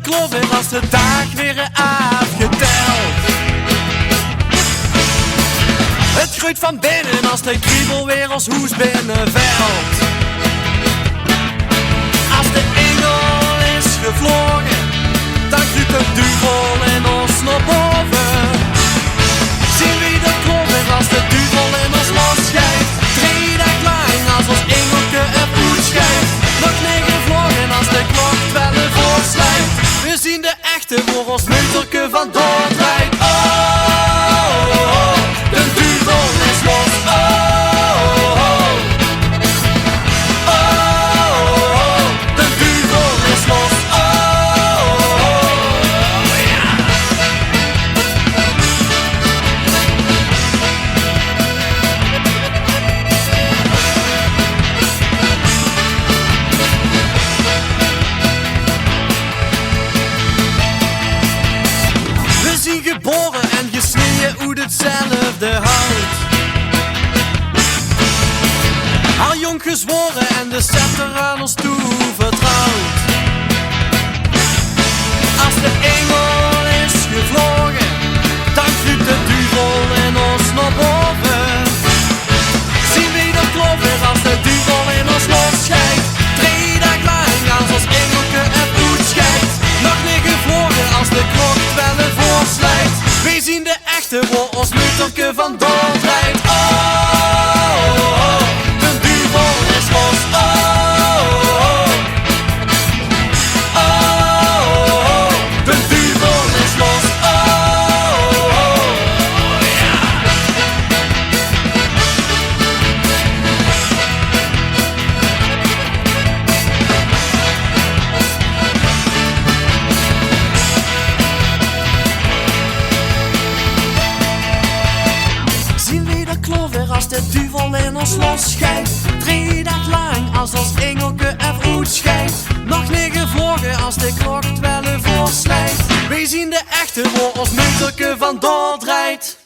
klopt weer als de dag weer afgeteld. Het groeit van binnen als de kriebel weer als hoes binnenveld. Als de engel is gevlogen, dan kruipt de duivel in ons naar boven. Zien wie de klopt weer als de duivel in ons losschijft. 3 dagen lang als ons engelke er uitschijft. Nog 9 vlogen als de klok 12 voorslijft. We zien de echte voor ons munterke van doordraait. Oh, oh, oh, de duivel is los. Oh, oh, oh. Oh, oh, oh, de duivel is los. Oh, oh, oh, ja. We zien geboren en gesneden uit hetzelfde hout. Al jong gezworen en de scepter aan ons toe vertrouwd. Als de engel is gevlogen, dan kruipt de duivel in ons naar boven. Zien wie de klopt weer als de duivel in ons losschijft. 3 dagen lang als ons engelke er uitschijft. Nog 9 vlogen als de klok 12 voorslijft. We zien de echte voor ons munterke van doordraait. Oh, oh, oh, de duivel is los. Oh, oh, oh. Oh, oh, oh, de duivel is los. Oh, oh, oh, ja. Zien wie de kloof weer als de duivel in ons losschijft. 3 dagen lang als ons engelke er uitschijft. Nog 9 vlogen als de klok 12 voorslijft. We zien de echte voor ons munterke van doordraait.